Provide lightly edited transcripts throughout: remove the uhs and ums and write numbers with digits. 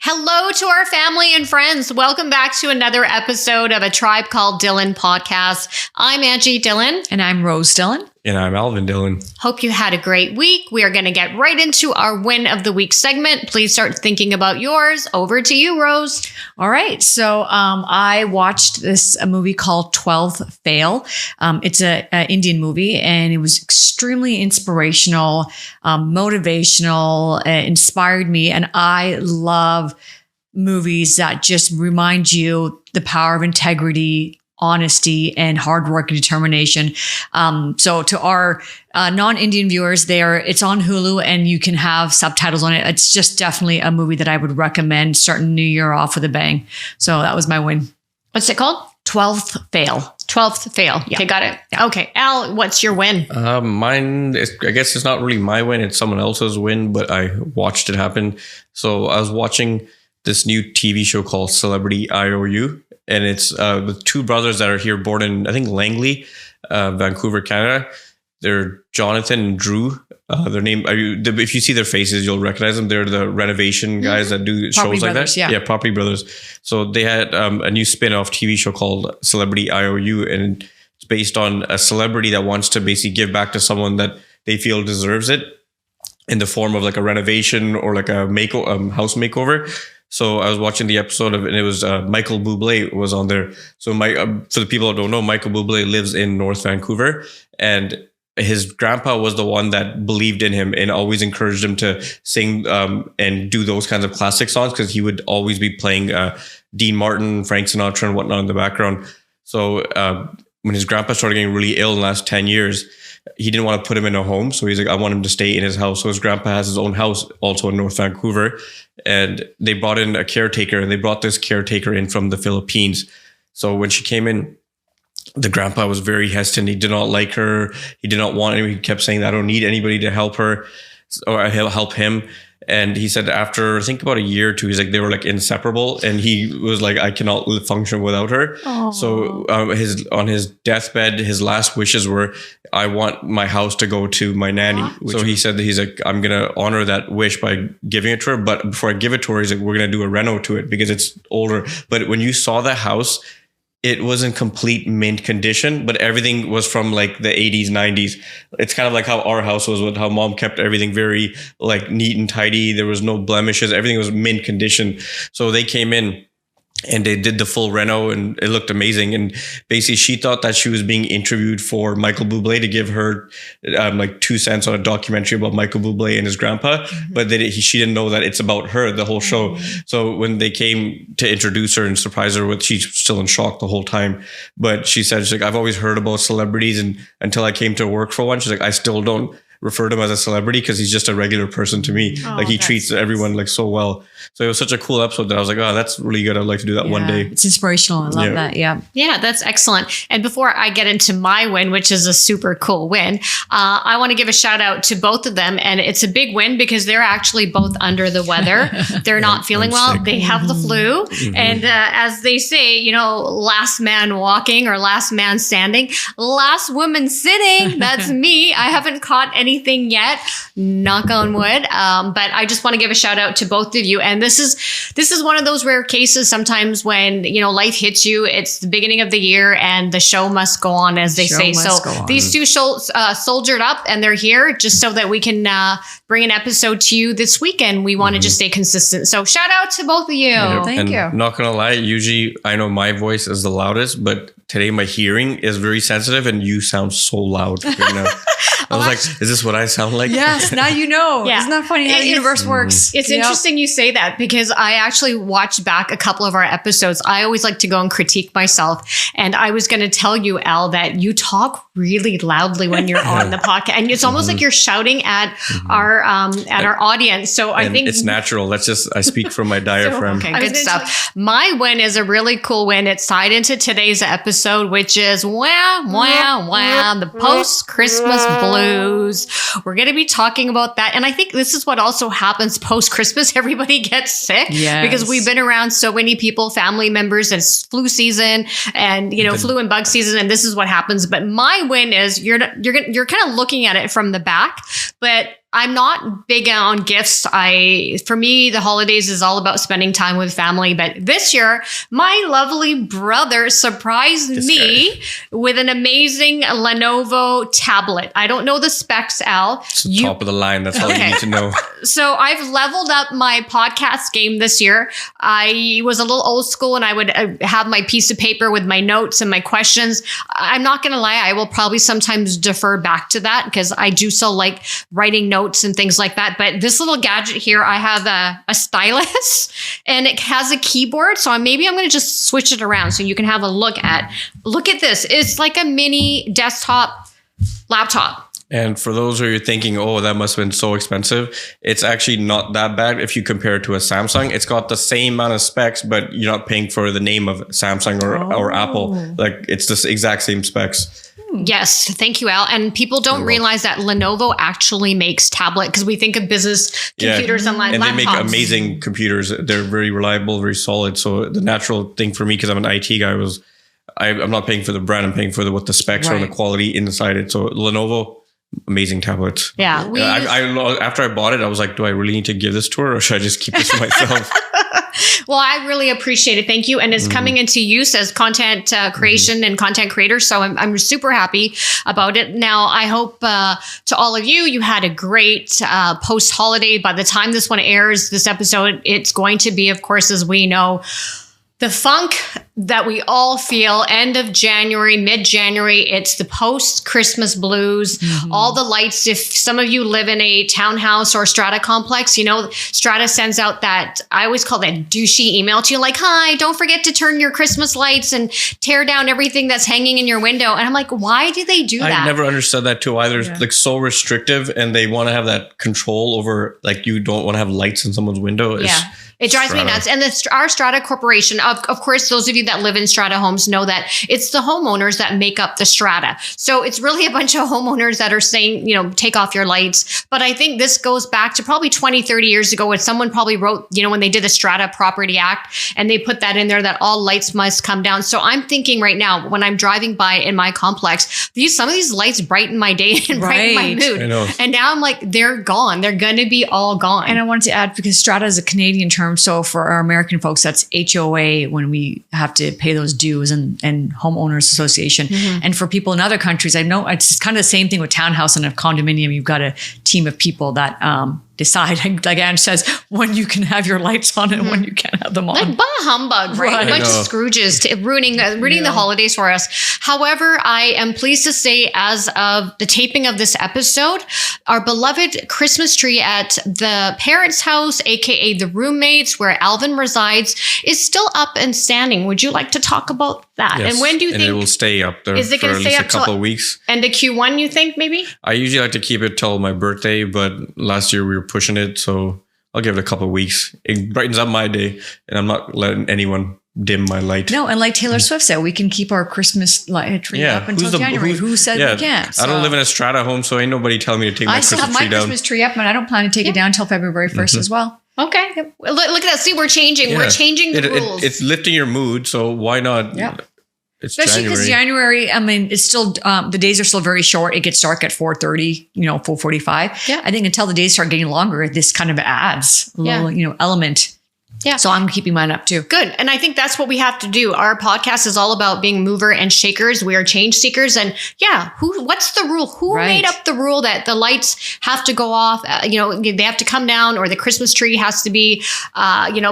Hello to our family and friends. Welcome back to another episode of A Tribe Called Dhillon podcast. I'm Angie Dhillon. And I'm Rose Dhillon. And I'm Alvin Dhillon. Hope you had a great week. We are going to get right into our Win of the Week segment. Please start thinking about yours. Over to you, Rose. All right. So I watched a movie called 12th Fail. It's an Indian movie, and it was extremely inspirational, motivational, inspired me. And I love movies that just remind you the power of integrity, honesty, and hard work and determination. So to our non-Indian viewers there, it's on Hulu and you can have subtitles on it. It's just definitely a movie that I would recommend starting the new year off with a bang. So that was my win. What's it called? 12th Fail. 12th Fail. Yeah. Okay, got it. Yeah. Okay, Al, what's your win? Mine, I guess it's not really my win. It's someone else's win, but I watched it happen. So I was watching this new TV show called Celebrity IOU. And it's with two brothers that are here, born in, I think, Langley, Vancouver, Canada. They're Jonathan and Drew. Their name, if you see their faces, you'll recognize them. They're the renovation guys that do Property shows like Brothers, that. yeah, Property Brothers. So they had a new spin-off TV show called Celebrity IOU. And it's based on a celebrity that wants to basically give back to someone that they feel deserves it in the form of like a renovation or like a house makeover. So I was watching the episode of it, and it was Michael Bublé was on there. So for the people that don't know, Michael Bublé lives in North Vancouver, and his grandpa was the one that believed in him and always encouraged him to sing and do those kinds of classic songs, because he would always be playing Dean Martin, Frank Sinatra, and whatnot in the background. So when his grandpa started getting really ill in the last 10 years, he didn't want to put him in a home. So he's like, I want him to stay in his house. So his grandpa has his own house also in North Vancouver. And they brought in a caretaker, and they brought this caretaker in from the Philippines. So when she came in, the grandpa was very hesitant. He did not like her. He did not want anybody. He kept saying, I don't need anybody to help her or help him. And he said after, I think about a year or two, he's like, they were like inseparable. And he was like, I cannot function without her. Aww. So on his deathbed, his last wishes were, I want my house to go to my nanny. So he said that he's like, I'm going to honor that wish by giving it to her. But before I give it to her, he's like, we're going to do a reno to it because it's older. But when you saw the house, it was in complete mint condition, but everything was from like the 80s, 90s. It's kind of like how our house was, with how mom kept everything very like neat and tidy. There was no blemishes. Everything was mint condition. So they came in and they did the full reno, and it looked amazing. And basically she thought that she was being interviewed for Michael Bublé to give her like 2 cents on a documentary about Michael Bublé and his grandpa. Mm-hmm. But she didn't know that it's about her, the whole show. Mm-hmm. So when they came to introduce her and surprise her she's still in shock the whole time. But she's like, I've always heard about celebrities, and until I came to work for one, she's like, I still don't refer to him as a celebrity because he's just a regular person to me. Like he treats everyone like so well. So it was such a cool episode that I was like, oh, that's really good. I'd like to do that one day. It's inspirational. I love that. Yeah. Yeah, that's excellent. And before I get into my win, which is a super cool win, I want to give a shout out to both of them. And it's a big win because they're actually both under the weather. They're not feeling well. Sick. They have the flu. Mm-hmm. And as they say, last man walking or last man standing, last woman sitting. That's me. I haven't caught anything yet, knock on wood. But I just want to give a shout out to both of you. And this is one of those rare cases sometimes when, life hits you. It's the beginning of the year and the show must go on, as they say. So these two soldiered up and they're here just so that we can bring an episode to you this weekend. We want to just stay consistent. So shout out to both of you. Thank you. Not going to lie, usually I know my voice is the loudest, but today my hearing is very sensitive and you sound so loud right now. I was like, is this what I sound like? Yes, now you know. Yeah. Isn't that funny how the universe works? It's interesting you say that because I actually watched back a couple of our episodes. I always like to go and critique myself. And I was going to tell you, Al, that you talk really loudly when you're on the podcast. And it's almost like you're shouting at our audience. So I think it's natural. I speak from my diaphragm. Okay, good stuff. My win is a really cool win. It's tied into today's episode, which is the post-Christmas blues. We're going to be talking about that. And I think this is what also happens post-Christmas. Everybody gets sick because we've been around so many people, family members, and it's flu season and, flu and bug season. And this is what happens. But my win is you're kind of looking at it from the back, but I'm not big on gifts. For me, the holidays is all about spending time with family. But this year, my lovely brother surprised me with an amazing Lenovo tablet. I don't know the specs, Al. It's the top of the line. That's all you need to know. So I've leveled up my podcast game this year. I was a little old school and I would have my piece of paper with my notes and my questions. I'm not going to lie. I will probably sometimes defer back to that because I do so like writing notes and things like that. But this little gadget here, I have a stylus and it has a keyboard. So maybe I'm going to just switch it around so you can have a look at this. It's like a mini desktop laptop. And for those who are thinking, oh, that must have been so expensive, it's actually not that bad if you compare it to a Samsung. It's got the same amount of specs, but you're not paying for the name of Samsung or Apple. Like it's the exact same specs. Yes. Thank you, Al. And people don't realize that Lenovo actually makes tablet because we think of business computers and laptops. And they make amazing computers. They're very reliable, very solid. So the natural thing for me, because I'm an IT guy, was I'm not paying for the brand. I'm paying for what the specs are and the quality inside it. So Lenovo, amazing tablets. Yeah. After I bought it, I was like, do I really need to give this to her or should I just keep this for myself? Well, I really appreciate it. Thank you. And it's coming into use as content creation and content creator. So I'm super happy about it. Now, I hope to all of you, you had a great post-holiday. By the time this one airs, this episode, it's going to be, of course, as we know, the funk that we all feel end of January, mid-January. It's the post-Christmas blues, all the lights. If some of you live in a townhouse or strata complex, strata sends out that, I always call that douchey email to you like, hi, don't forget to turn your Christmas lights and tear down everything that's hanging in your window. And I'm like, why do they do that? I never understood that too either. It's like so restrictive and they want to have that control over, like you don't want to have lights in someone's window. It drives me nuts. And our Strata Corporation, of course, those of you that live in Strata homes know that it's the homeowners that make up the Strata. So it's really a bunch of homeowners that are saying, take off your lights. But I think this goes back to probably 20, 30 years ago when someone probably wrote, when they did the Strata Property Act and they put that in there that all lights must come down. So I'm thinking right now when I'm driving by in my complex, some of these lights brighten my day and brighten my mood. I know. And now I'm like, they're gone. They're going to be all gone. And I wanted to add, because Strata is a Canadian term. So for our American folks, that's HOA when we have to pay those dues and homeowners association. And for people in other countries, I know it's kind of the same thing with townhouse and a condominium. You've got a team of people that decide, like Ange says, when you can have your lights on and when you can't have them on. Like bah humbug, right? A bunch of Scrooges ruining the holidays for us. However, I am pleased to say as of the taping of this episode, our beloved Christmas tree at the parents' house, aka the roommates where Alvin resides, is still up and standing. Would you like to talk about that? Yes. And when do you think it will stay up there is it for going at to stay least up a couple of weeks? End of Q1, you think maybe? I usually like to keep it till my birthday, but last year we were pushing it, so I'll give it a couple of weeks. It brightens up my day, and I'm not letting anyone dim my light. No, and like Taylor Swift said, we can keep our Christmas light tree up until January. Who said we can't? So. I don't live in a strata home, so ain't nobody telling me to take my Christmas tree down. I still have my Christmas tree up, and I don't plan to take it down until February 1st as well. Okay. Look at us. See, we're changing. Yeah. We're changing the rules. It's lifting your mood, so why not? Yeah. Especially because January, I mean, it's still, the days are still very short. It gets dark at 4:30, 4:45. Yeah. I think until the days start getting longer, this kind of adds a little, element. Yeah. So I'm keeping mine up too. Good. And I think that's what we have to do. Our podcast is all about being mover and shakers. We are change seekers. And what's the rule? Who made up the rule that the lights have to go off? They have to come down, or the Christmas tree has to be,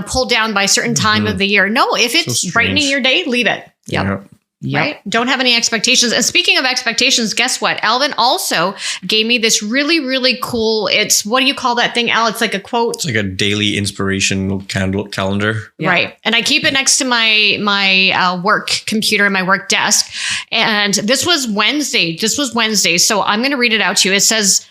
pulled down by a certain time of the year. No, if it's brightening your day, leave it. Yep. Right? Don't have any expectations. And speaking of expectations, guess what? Alvin also gave me this really, really cool, what do you call that thing, Al? It's like a quote. It's like a daily inspirational calendar. Yeah. Right. And I keep it next to my work computer, my work desk. And this was Wednesday. So I'm going to read it out to you. It says,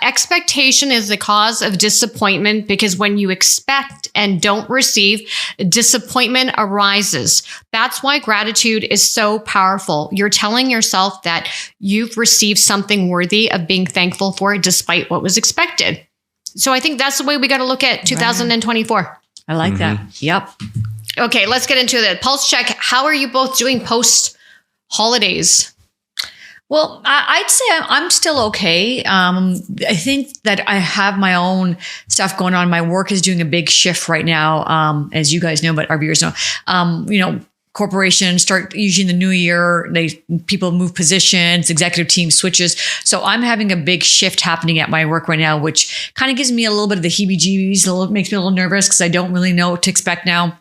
expectation is the cause of disappointment because when you expect and don't receive, disappointment arises. That's why gratitude is so powerful. You're telling yourself that you've received something worthy of being thankful for despite what was expected. So I think that's the way we got to look at 2024. I like that. Yep. Okay, let's get into the pulse check. How are you both doing post holidays? Well, I'd say I'm still okay. I think that I have my own stuff going on. My work is doing a big shift right now, as you guys know, but our viewers know. Corporations start usually in the new year. People move positions, executive team switches. So I'm having a big shift happening at my work right now, which kind of gives me a little bit of the heebie-jeebies. Makes me a little nervous because I don't really know what to expect now.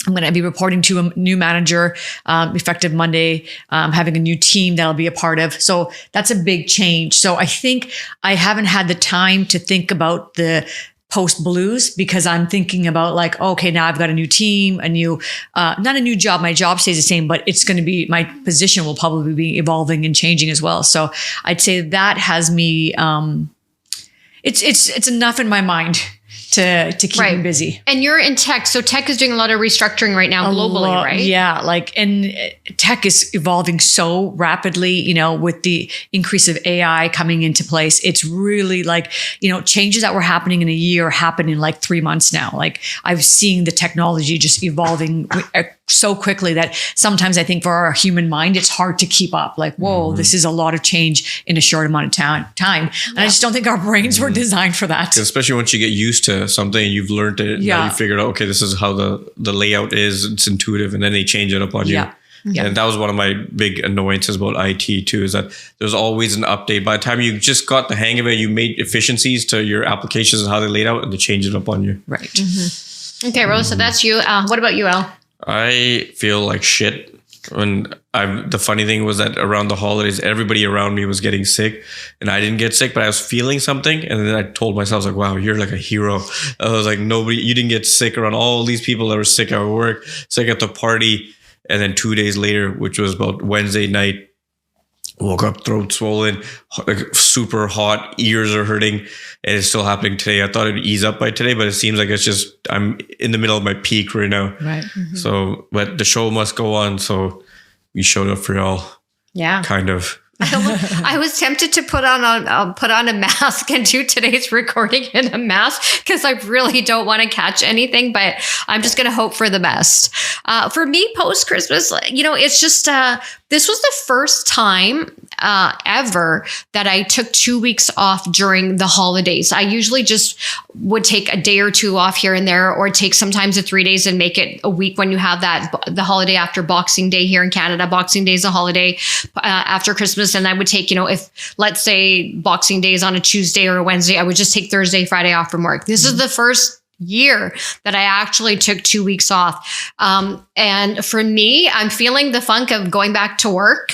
I'm going to be reporting to a new manager effective Monday, having a new team that I'll be a part of. So that's a big change. So I think I haven't had the time to think about the post blues because I'm thinking about like, okay, now I've got a new team, not a new job. My job stays the same, but it's going to be, my position will probably be evolving and changing as well. So I'd say that has me, it's enough in my mind to keep me busy. And you're in tech. So tech is doing a lot of restructuring right now globally, right? Yeah. And tech is evolving so rapidly, with the increase of AI coming into place. It's really changes that were happening in a year happen in 3 months now. I've seen the technology just evolving so quickly that sometimes I think for our human mind, it's hard to keep up. Whoa, this is a lot of change in a short amount of time. And I just don't think our brains were designed for that. Especially once you get used to something and you've learned it, and now you figured out, okay, this is how the layout is. It's intuitive, and then they change it up on you. Yeah. And that was one of my big annoyances about IT too, is that there's always an update. By the time you just got the hang of it, you made efficiencies to your applications and how they laid out, and they change it up on you. Right. Mm-hmm. Okay, Rose, so that's you. What about you, Al? I feel like shit. And the funny thing was that around the holidays, everybody around me was getting sick, and I didn't get sick, but I was feeling something. And then I told myself, wow, you're like a hero. I was like, you didn't get sick around all these people that were sick at work, sick at the party. And then 2 days later, which was about Wednesday night, woke up, throat swollen, super hot, ears are hurting, and it's still happening today. I thought it'd ease up by today, but it seems like I'm in the middle of my peak right now. Right. Mm-hmm. So, but the show must go on. So we showed up for y'all. Yeah. Kind of. I was tempted to put on a mask and do today's recording in a mask because I really don't want to catch anything, but I'm just going to hope for the best. For me, post Christmas, it's just this was the first time ever that I took 2 weeks off during the holidays. I usually just would take a day or two off here and there, or take sometimes 3 days and make it a week when you have the holiday after Boxing Day here in Canada. Boxing Day is a holiday after Christmas. And I would take, if let's say Boxing Day is on a Tuesday or a Wednesday, I would just take Thursday, Friday off from work. This is the first year that I actually took 2 weeks off. And for me, I'm feeling the funk of going back to work,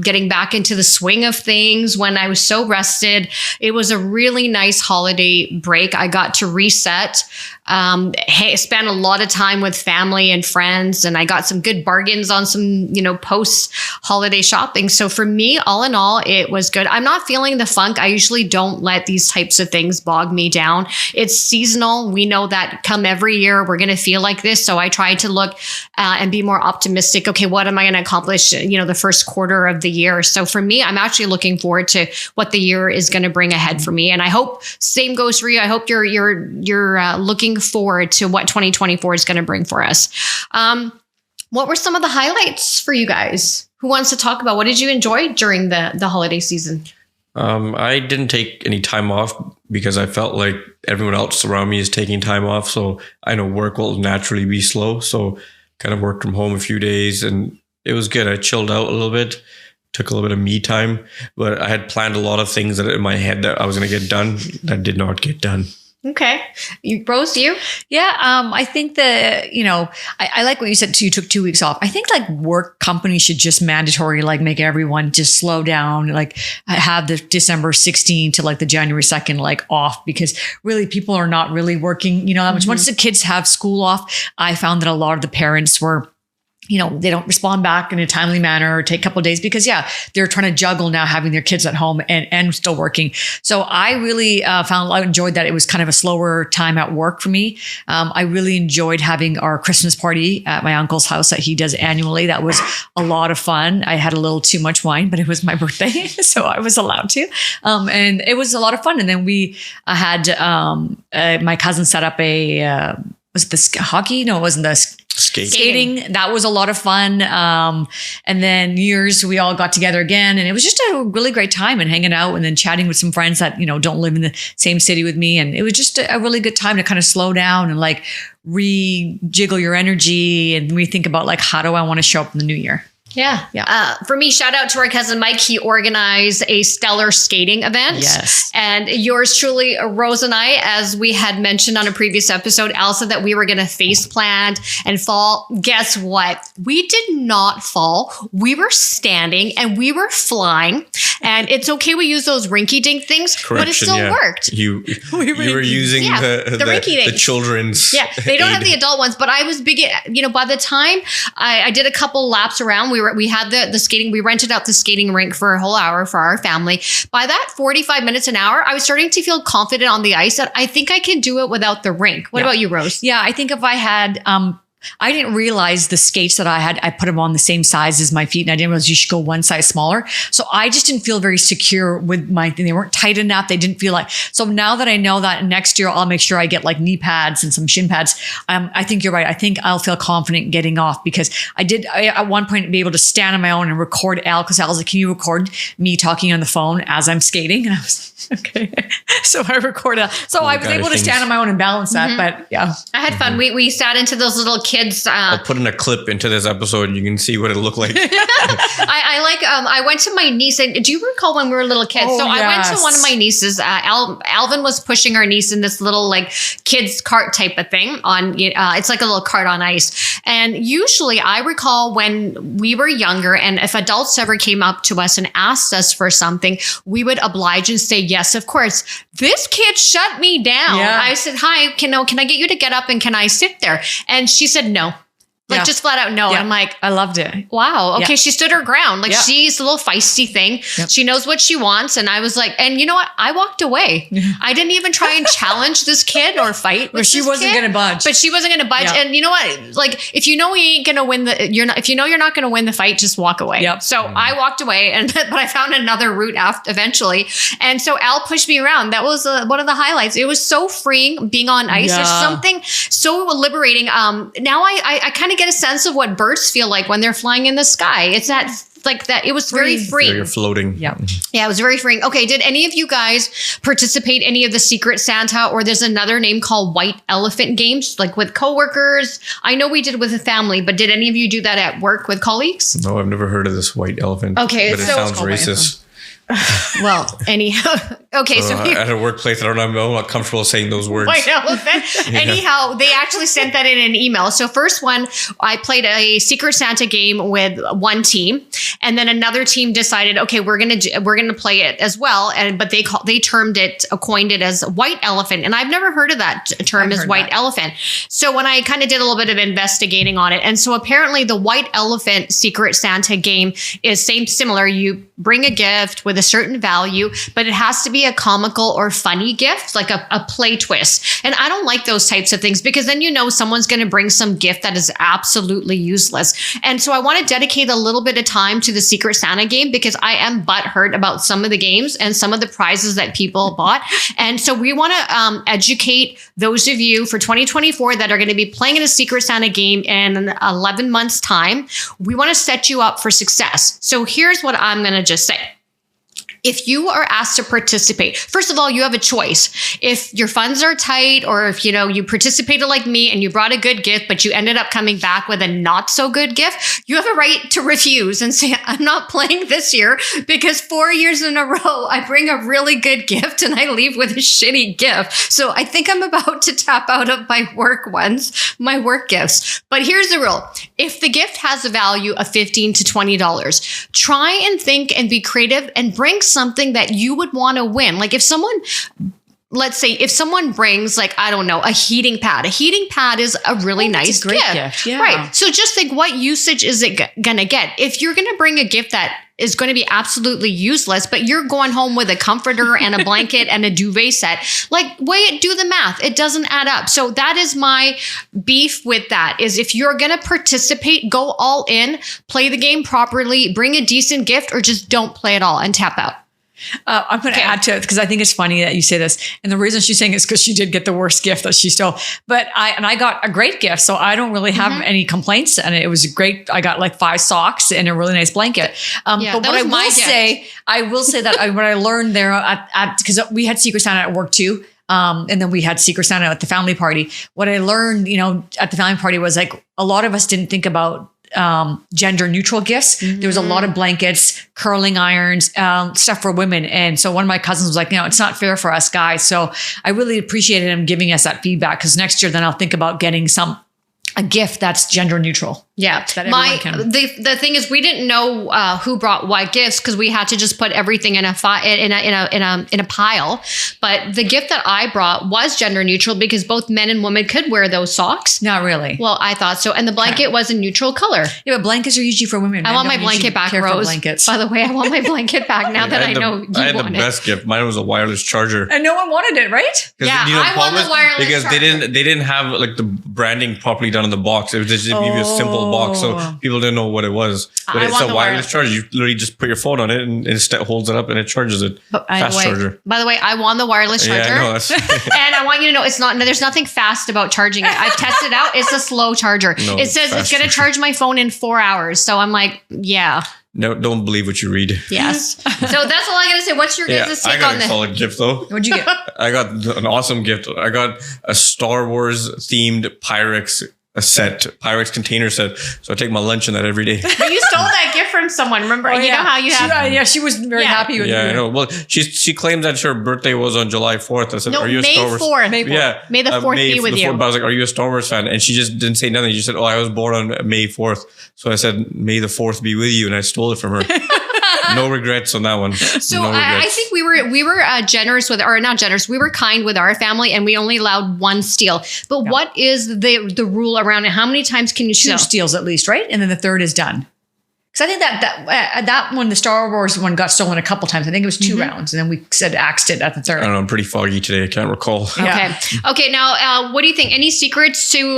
getting back into the swing of things when I was so rested. It was a really nice holiday break. I got to reset, spent a lot of time with family and friends, and I got some good bargains on some, post holiday shopping. So for me, all in all, it was good. I'm not feeling the funk. I usually don't let these types of things bog me down. It's seasonal. We know that come every year, we're going to feel like this. So I try to look and be more optimistic. Okay, what am I going to accomplish, the first quarter of the year? So for me, I'm actually looking forward to what the year is going to bring ahead for me. And I hope same goes for you. I hope you're looking forward to what 2024 is going to bring for us. What were some of the highlights for you guys? Who wants to talk about what did you enjoy during the holiday season? I didn't take any time off because I felt like everyone else around me is taking time off. So I know work will naturally be slow. So kind of worked from home a few days, and it was good. I chilled out a little bit, took a little bit of me time, but I had planned a lot of things that in my head that I was going to get done that did not get done. Okay. Rose, you? Yeah. I think that, I like what you said too. You took 2 weeks off. I think work companies should just mandatory, make everyone just slow down, have the December 16th to the January 2nd, off, because really people are not really working, that much. Once the kids have school off, I found that a lot of the parents were, they don't respond back in a timely manner or take a couple of days because, they're trying to juggle now having their kids at home and still working. So I really I enjoyed that. It was kind of a slower time at work for me. I really enjoyed having our Christmas party at my uncle's house that he does annually. That was a lot of fun. I had a little too much wine, but it was my birthday, so I was allowed to. And it was a lot of fun. And then we had my cousin set up was it the hockey? No, it wasn't the Skating, that was a lot of fun. And then New Year's, we all got together again, and it was just a really great time and hanging out and then chatting with some friends that, don't live in the same city with me. And it was just a really good time to kind of slow down and like rejiggle your energy and rethink about like, how do I want to show up in the new year? Yeah. For me, shout out to our cousin Mike. He organized a stellar skating event. Yes. And yours truly, Rose and I, as we had mentioned on a previous episode, Al said that we were going to face plant and fall. Guess what? We did not fall. We were standing and we were flying. And it's okay, we use those rinky dink things, but it still worked. You were using the children's. Yeah, they don't have the adult ones, but I was big. By the time I did a couple laps around, we had the skating. We rented out the skating rink for a whole hour for our family. By that 45 minutes an hour, I was starting to feel confident on the ice that I think I can do it without the rink. What about you, Rose? Yeah, I think if I had, I didn't realize the skates that I had, I put them on the same size as my feet, and I didn't realize you should go one size smaller. So I just didn't feel very secure with my thing. They weren't tight enough. They didn't feel like, so now that I know that, next year I'll make sure I get like knee pads and some shin pads. I think you're right. I think I'll feel confident getting off, because I at one point be able to stand on my own and record Al, because Al was like, can you record me talking on the phone as I'm skating? And I was like, okay. So I recorded. So I was able to stand on my own and balance that. But yeah, I had fun. We sat into those little kids. I'll put in a clip into this episode and you can see what it looked like. I went to my niece, and do you recall when we were little kids? Oh, I went to one of my nieces. Alvin was pushing our niece in this little like kids cart type of thing on, it's like a little cart on ice. And usually I recall when we were younger, and if adults ever came up to us and asked us for something, we would oblige and say, yes, of course. This kid shut me down. Yeah. I said, hi, can I get you to get up and can I sit there? And she said, no. Just flat out no. Yeah. I'm like, I loved it. wow. Okay. Yeah. She stood her ground. Like she's a little feisty thing. Yep. She knows what she wants. And I was like, and you know what? I walked away. I didn't even try and challenge this kid or fight. Or she wasn't going to budge. But she wasn't going to budge. Yep. And you know what? Like, if you know you ain't going to win if you know you're not going to win the fight, just walk away. Yep. So I walked away, but I found another route eventually. And so Al pushed me around. That was one of the highlights. It was so freeing being on ice. There's something so liberating. Now I kind of get a sense of what birds feel like when they're flying in the sky. It's that like that. It was very freeing. You're floating. Yeah, it was very freeing. Okay, did any of you guys participate any of the Secret Santa, or there's another name called White Elephant games, like with coworkers? I know we did with a family, but did any of you do that at work with colleagues? No, I've never heard of this white elephant. Okay, but it sounds racist. Well, anyhow, okay. So at a workplace, I'm not comfortable saying those words. White elephant. Anyhow, they actually sent that in an email. So first one, I played a Secret Santa game with one team, and then another team decided, okay, we're gonna play it as well. But they coined it as White Elephant, and I've never heard of that term as White Elephant. So when I kind of did a little bit of investigating on it, and so apparently the White Elephant Secret Santa game is similar. You bring a gift with a certain value, but it has to be a comical or funny gift, like a play twist. And I don't like those types of things, because then someone's going to bring some gift that is absolutely useless. And so I want to dedicate a little bit of time to the Secret Santa game, because I am butthurt about some of the games and some of the prizes that people bought. And so we want to educate those of you for 2024 that are going to be playing in a Secret Santa game in 11 months' time. We want to set you up for success. So here's what I'm going to just say. If you are asked to participate, first of all, you have a choice. If your funds are tight, or if you participated like me and you brought a good gift, but you ended up coming back with a not so good gift, you have a right to refuse and say, I'm not playing this year, because 4 years in a row, I bring a really good gift and I leave with a shitty gift. So I think I'm about to tap out of my work gifts. But here's the rule. If the gift has a value of $15 to $20, try and think and be creative and bring something that you would want to win. Like if someone brings, like, I don't know, a heating pad. A heating pad is a really nice gift. Yeah. Right. So just think, what usage is it going to get? If you're going to bring a gift that is going to be absolutely useless, but you're going home with a comforter and a blanket and a duvet set, do the math. It doesn't add up. So that is my beef with that, is if you're going to participate, go all in, play the game properly, bring a decent gift, or just don't play at all and tap out. I'm going to add to it because I think it's funny that you say this. And the reason she's saying it is because she did get the worst gift that she stole. But I got a great gift. So I don't really have any complaints. And it was great. I got like 5 socks and a really nice blanket. But what I will say that what I learned there because we had Secret Santa at work too. And then we had Secret Santa at the family party. What I learned, at the family party was like a lot of us didn't think about gender neutral gifts. There was a lot of blankets, curling irons, stuff for women. And so one of my cousins was like, it's not fair for us guys. So I really appreciated him giving us that feedback because next year then I'll think about getting a gift that's gender neutral. Yeah. The thing is we didn't know who brought what gifts because we had to just put everything in a pile. But the gift that I brought was gender neutral because both men and women could wear those socks. Not really. Well, I thought so. And the blanket was a neutral color. Yeah, but blankets are usually for women. I want my blanket back, Rose. By the way, I want my blanket back now that I know you want it. I had the best gift. Mine was a wireless charger. And no one wanted it, right? Yeah, I want the wireless because charger. they didn't have like the branding properly done on the box. It was just give you a simple box, so people didn't know what it was. But it's a wireless charger. You literally just put your phone on it and it holds it up and it charges it. Fast charger. By the way, I want the wireless charger. Yeah, and I want you to know there's nothing fast about charging it. I've tested it out. It's a slow charger. It says it's going to charge my phone in 4 hours. So I'm like, yeah. No, don't believe what you read. Yes. So that's all I got to say. What's your guys' take on this? I got a solid gift though. What'd you get? I got an awesome gift. I got a Star Wars themed Pyrex Pyrex container set. So I take my lunch in that every day. But you stole that gift from someone. Remember? You know how you have. She was very happy with you. Yeah, I know. Well, she claimed that her birthday was on July 4th. I said, are you a Star Wars? May 4th. Yeah. May the 4th be with you. But I was like, are you a Star Wars fan? And she just didn't say nothing. She said, I was born on May 4th. So I said, May the 4th be with you. And I stole it from her. No regrets on that one. So I think we were generous with, or not generous, we were kind with our family and we only allowed 1 steal. But what is the rule around it? How many times can you steal? 2 steals at least, right? And then the 3rd is done. Because I think that one, the Star Wars one got stolen a couple times. I think it was 2 rounds. And then we axed it at the 3rd. I don't know. I'm pretty foggy today. I can't recall. Okay. Now, what do you think? Any secrets to,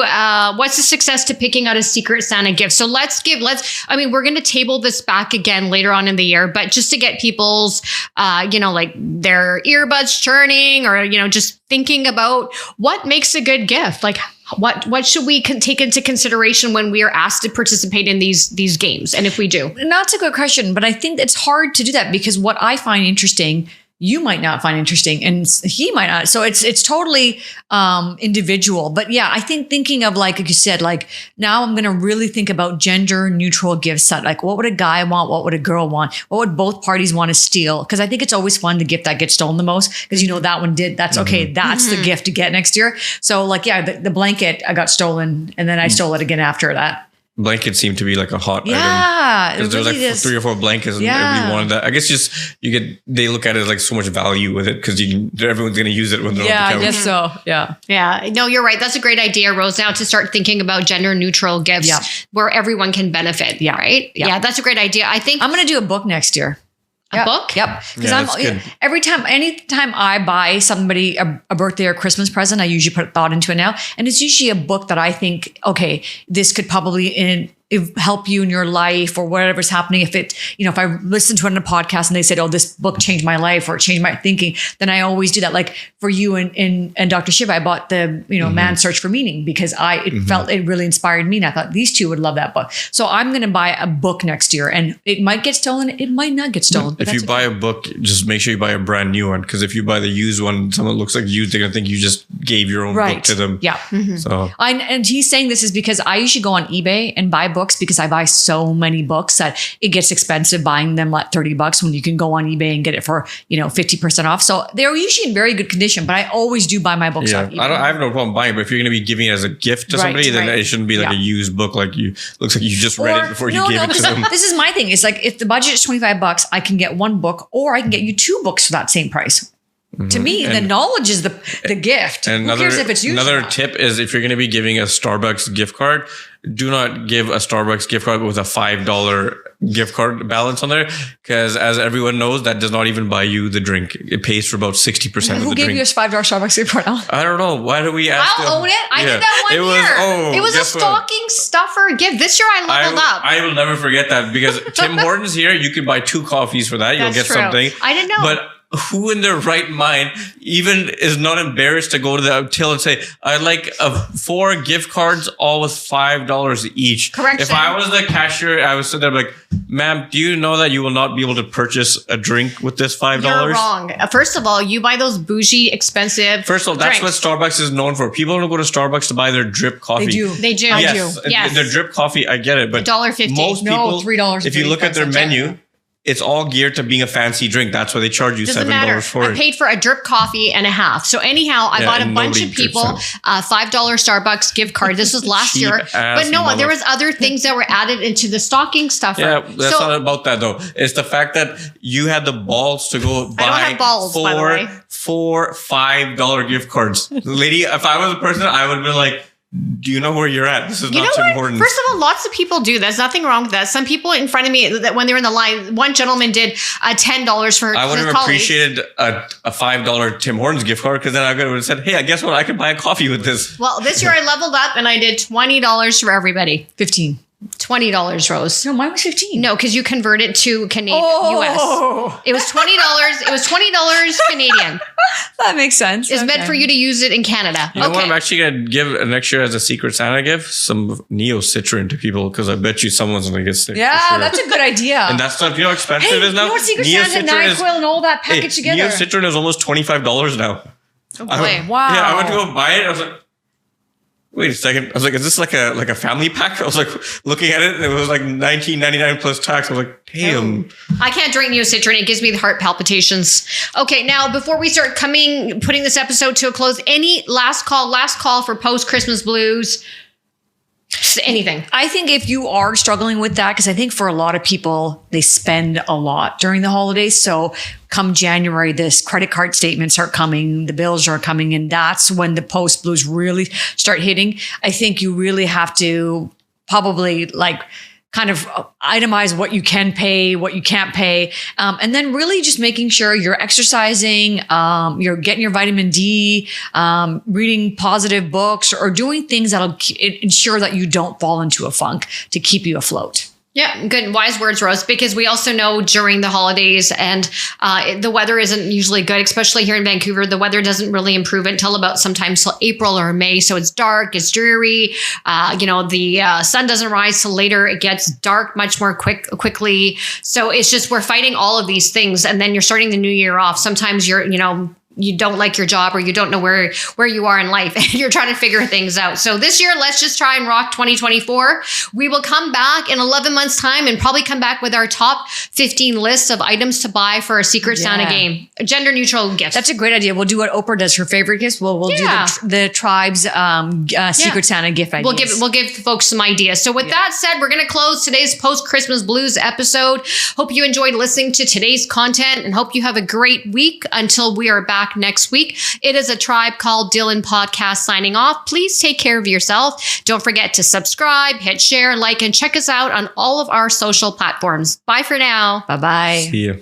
what's the success to picking out a Secret Santa gift? So we're going to table this back again later on in the year, but just to get people's, like their earbuds churning or, just thinking about what makes a good gift. Like, what should we take into consideration when we are asked to participate in these games? And if we do? That's a good question, but I think it's hard to do that because what I find interesting, you might not find interesting and he might not. So it's totally individual. But yeah, I think thinking of like you said, like now I'm going to really think about gender neutral gift set. Like what would a guy want? What would a girl want? What would both parties want to steal? Because I think it's always fun the gift that gets stolen the most because that one did. That's okay. That's the gift to get next year. So like, yeah, the blanket I got stolen and then I stole it again after that. Blankets seem to be like a hot item. Yeah, because there's like 3 or 4 blankets and every one of that. I guess they look at it as like so much value with it because everyone's going to use it when they're on the couch. Yeah, I guess so. Yeah. No, you're right. That's a great idea, Rose. Now to start thinking about gender neutral gifts where everyone can benefit. Yeah. Right. Yeah, that's a great idea. I think I'm going to do a book next year. A book? Yep. Because anytime I buy somebody a birthday or Christmas present, I usually put thought into it now. And it's usually a book that I think, okay, this could probably help you in your life or whatever's happening. If if I listen to it on a podcast and they said, oh, this book changed my life or it changed my thinking, then I always do that. Like for you and Dr. Shiva, I bought the, Man's Search for Meaning because it really inspired me. And I thought these two would love that book. So I'm going to buy a book next year and it might get stolen. It might not get stolen. If you buy a book, just make sure you buy a brand new one. Because if you buy the used one, someone looks like used, they're going to think you just gave your own book to them. Yeah. So and he's saying this is because I usually go on eBay and buy books because I buy so many books that it gets expensive buying them at $30 when you can go on eBay and get it for 50% off. So they're usually in very good condition, but I always do buy my books off eBay. I have no problem buying it, but if you're going to be giving it as a gift to somebody, then it shouldn't be like a used book. Like looks like you just read it before you gave it to them. This is my thing. It's like if the budget is $25, I can get 1 book or I can get you 2 books for that same price. To me, the knowledge is the gift. And who cares if it's used? Another tip is if you're going to be giving a Starbucks gift card, do not give a Starbucks gift card with a $5 gift card balance on there, because as everyone knows, that does not even buy you the drink. It pays for about 60% of the drink. Who gave you a $5 Starbucks gift card? I don't know. Why do we ask them? I'll own it. I did that one year. It was a stocking stuffer gift. This year I leveled up. I will never forget that, because Tim Hortons here, you can buy 2 coffees for that. You'll get something. I didn't know. But who in their right mind even is not embarrassed to go to the till and say, I'd like 4 gift cards, all with $5 each. Correction. If I was the cashier, I was sitting there like, ma'am, do you know that you will not be able to purchase a drink with this $5? You're wrong. First of all, you buy those bougie, expensive First of all, that's drinks. what Starbucks is known for. People don't go to Starbucks to buy their drip coffee. They do. They do. Yes, Yes. their drip coffee, I get it. But $1.50. most No, people, $3. if you look at their menu, it's all geared to being a fancy drink. That's why they charge you Doesn't $7 matter. for I it. paid for a drip coffee and a half. So anyhow, I bought a bunch of people $5 Starbucks gift card. This was last Cheap year. ass But no, there was other things that were added into the stocking stuffer. Yeah, that's not about that though. It's the fact that you had the balls to go buy have balls, by the way. four $5 gift cards. Lady, if I was a person, I would be like, do you know where you're at? This is not Tim Hortons. First of all, lots of people do. There's nothing wrong with that. Some people in front of me, that when they were in the line, one gentleman did $10 for I would his have colleagues. appreciated a $5 Tim Hortons gift card, because then I would have said, hey, guess what? I could buy a coffee with this. Well, this year I leveled up and I did $20 for everybody. 15. $20, Rose. No, mine was 15. No, because you convert it to Canadian Oh. US. It was $20. It was $20 Canadian. That makes sense. It's meant for you to use it in Canada. You know what I'm actually going to give next year as a Secret Santa gift? Some Neo Citron to people, because I bet you someone's going to get sick. Yeah, for sure. that's a good idea. And that's not, you know how expensive it is now? You know what Secret Neo Santa, Citron is- NyQuil, and all that packaged together. Neo Citron is almost $25 now. Oh, boy. Wow. Yeah, I went to go buy it. I was like, wait a second. I was like, is this like a family pack? I was like looking at it, and it was like $19.99 plus tax. I was like, damn. I can't drink Neo Citron. It gives me the heart palpitations. Okay, now before we start putting this episode to a close, any last call for post-Christmas blues? Just anything. I think if you are struggling with that, because I think for a lot of people, they spend a lot during the holidays. So come January, this credit card statements are coming, the bills are coming, and that's when the post blues really start hitting. I think you really have to probably kind of itemize what you can pay, what you can't pay. And then really just making sure you're exercising, you're getting your vitamin D, reading positive books, or doing things that'll ensure that you don't fall into a funk to keep you afloat. Yeah, good. Wise words, Rose, because we also know during the holidays and the weather isn't usually good, especially here in Vancouver. The weather doesn't really improve until about sometimes till April or May. So it's dark, it's dreary. The sun doesn't rise till later. It gets dark much more quickly. So it's just, we're fighting all of these things. And then you're starting the new year off. Sometimes you don't like your job, or you don't know where you are in life, and you're trying to figure things out. So this year, let's just try and rock 2024. We will come back in 11 months time and probably come back with our top 15 lists of items to buy for a Secret Santa game. Gender neutral gifts. That's a great idea. We'll do what Oprah does, her favorite gifts. We'll do the tribe's Secret Santa gift ideas. We'll give folks some ideas. So with that said, we're going to close today's post-Christmas blues episode. Hope you enjoyed listening to today's content, and hope you have a great week until we are back next week. It is a Tribe Called Dhillon podcast signing off. Please take care of yourself. Don't forget to subscribe, hit share, like, and check us out on all of our social platforms. Bye for now. Bye-bye. See ya.